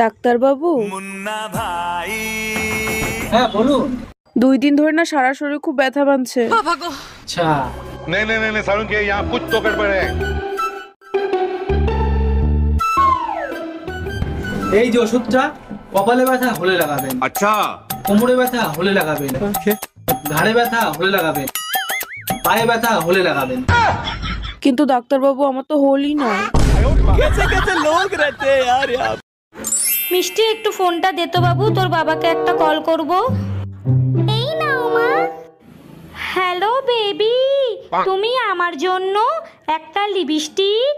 Doctor বাবু, মুন্না ভাই। হ্যাঁ বলুন। 2 দিন ধরে না সারা শরীর খুব ব্যথা বানছে। আচ্ছা नहीं नहीं नहीं सारुण के यहाँ कुछ तो गड़बड़ है। এই যে ওষুধটা কপালে ব্যথা হলে লাগাবেন, अच्छा কোমরে ব্যথা হলে লাগাবেন, ঘাড়ে ব্যথা হলে লাগাবেন, পায়ে ব্যথা হলে লাগাবেন। কিন্তু ডাক্তার বাবু, আমার তো হলই না। মিষ্টি, একটু ফোনটা দে তো বাবু, তোর বাবাকে একটা কল করব। এই নাও মা। হ্যালো বেবি, তুমি আমার জন্য একটা লিপস্টিক,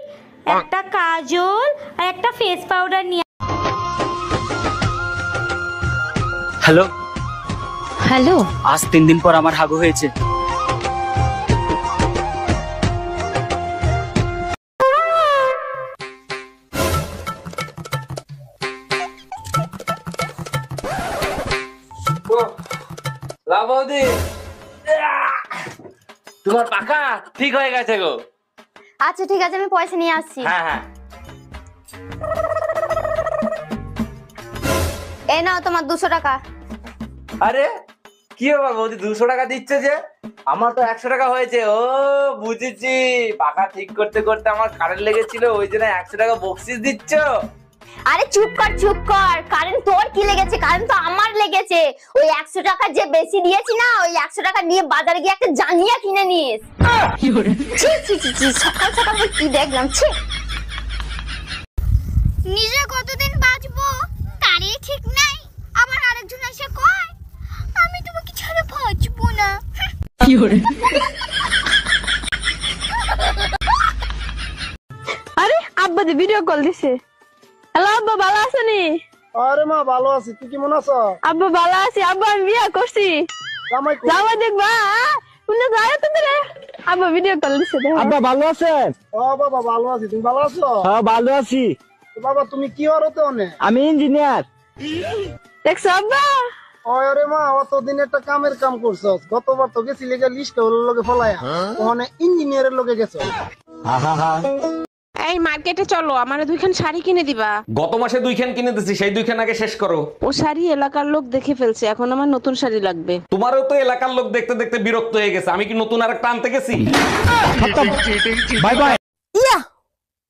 একটা কাজল আর একটা ফেস পাউডার নিয়ে। হ্যালো হ্যালো, আজ 3 দিন পর আমার হাগু হয়েছে। বৌদি, তোমার পাখা ঠিক হয়ে গেছে গো। আচ্ছা ঠিক আছে, আমি পয়সা নিয়ে আসছি। হ্যাঁ হ্যাঁ, এই নাও তোমার 200 টাকা। আরে কি ব্যাপার বৌদি, 200 টাকা দিচ্ছে যে? আমার তো 100 টাকা হয়েছে। ও বুঝেছি, পাখা ঠিক করতে করতে আমার কারেন্ট লেগেছিল, ওই জন্য 100 টাকা বকশিস দিচ্ছ। আরে চুপ কর চুপ কর, কারেন্ট তোর কি লেগেছে? কারেন্ট তো আমার লেগেছে। ওই 100 টাকা যে বেশি দিয়েছি না, ওই 100 টাকা নিয়ে বাজারে গিয়ে একটা জাঙ্গিয়া কিনে নিস। ছি ছি ছি ছি, সকাল সকাল কি দেখলাম, ছি। নিজে কতদিন বাঁচবো তারই ঠিক নাই, আবার আরেকজন এসে কয় আমি তোমাকে ছাড়া বাঁচবো না। আরে আব্বা যে ভিডিও কল দিছে। হ্যালো আব্বা, ভালো আছেনি? আরে মা ভালো আছি, তুই কেমন আছো? আব্বা ভালো আছি। আব্বা আমি বিয়ে করছি। জামাই দেখবা শুনে যায় তুমি রে। আব্বা ভিডিও কল দিছে। আব্বা ভালো আছেন? ও বাবা ভালো আছি, তুমি ভালো আছো? হ্যাঁ ভালো আছি। বাবা তুমি কি হরতে অনে? আমি ইঞ্জিনিয়ার। দেখছো আব্বা? ওরে মা, অতদিন একটা কামের কাম করছস, গতবার তো গেছিলি লিস্ট হলো লগে ফলায়া, ওখানে ইঞ্জিনিয়ারের লগে গেছো। এই মার্কেটে চলো, আমারে 2খান শাড়ি কিনে দিবা। গত মাসে 2খান কিনে দিছি, সেই 2খান আগে শেষ করো। ও শাড়ি এলাকার লোক দেখে ফেলছে, এখন আমার নতুন শাড়ি লাগবে। তোমারও তো এলাকার লোক দেখতে দেখতে বিরক্ত হয়ে গেছে, আমি কি নতুন আরেকটা আনতে গেছি? Bye bye. Yeah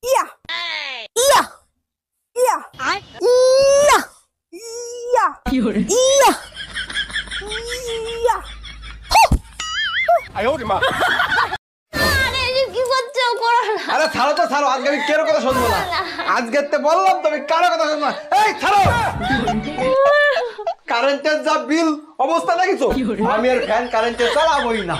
yeah yeah yeah yeah yeah yeah yeah. কি করছো? করো না। আরে ছাড়ো তো ছাড়ো, আজকে আমি কারো কথা শুনবো না। আজকে তো বললাম তুমি কারো কথা শুনবো না। এই ছাড়ো। কারেন্টের যা বিল অবস্থা দেখিছো, আমি আর ফ্যান কারেন্টে চালাবোই না।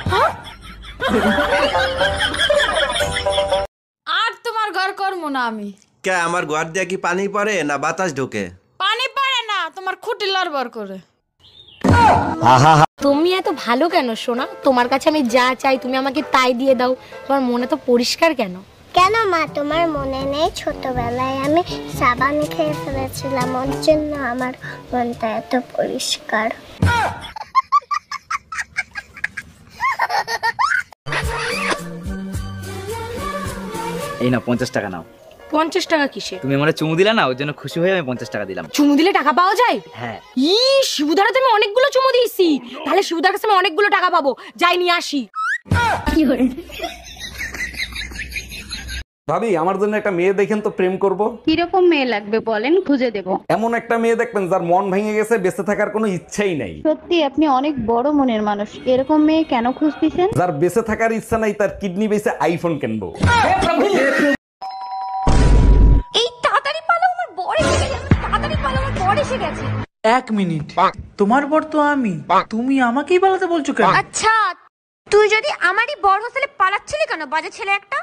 আর তোমার ঘর করবো না আমি। কে আমার ঘর দিয়ে কি পানি পড়ে না বাতাস ঢোকে? পানি পড়ে না, তোমার খুঁটি লড়বড় করে। তুমি এত ভালো কেন সোনা? তোমার কাছে আমি যা চাই তুমি আমাকে তাই দিয়ে দাও। তোমার মনে তো পরিষ্কার কেন? কেন মা, তোমার মনে নেই ছোটবেলায় আমি সাবান খেয়ে ফেলেছিলাম, ওর জন্য আমার মনটা এত পরিষ্কার। এই না 50 টাকা নাও। 50 টাকা কিসে? তুমি আমারে চুমু দিলা না, ওর জন্য খুশি হয়ে আমি 50 টাকা দিলাম। চুমু দিলে টাকা পাওয়া যায়? হ্যাঁ। শিবুদার তো আমি অনেকগুলো চুমু দিয়েছি, তাহলে শিবুদার কাছে আমি অনেকগুলো টাকা পাবো। যাই নিয়ে আসি। ভাবি, আমার জন্য একটা মেয়ে দেখেন তো, প্রেম করব। কিরকম মেয়ে লাগবে বলেন, খুঁজে দেব। এমন একটা মেয়ে দেখবেন যার মন ভেঙে গেছে, বেঁচে থাকার কোনো ইচ্ছাই নাই। সত্যি আপনি অনেক বড় মনের মানুষ, এরকম মেয়ে কেন খুঁজতেছেন? যার বেঁচে থাকার ইচ্ছা নাই, তার কিডনি বেঁচে আইফোন কিনবো। এই তাড়াতাড়ি পালো, আমার বর এসে গেছে। তাড়াতাড়ি পালো, আমার বর এসে গেছে। 1 মিনিট, তোমার বর তো আমি, তুমি আমাকেই পালাতে বলছো কেন? আচ্ছা তুই যদি আমারই বর হোস্টেলে পালাচ্ছিলি কেন, বাজে ছেলে একটা?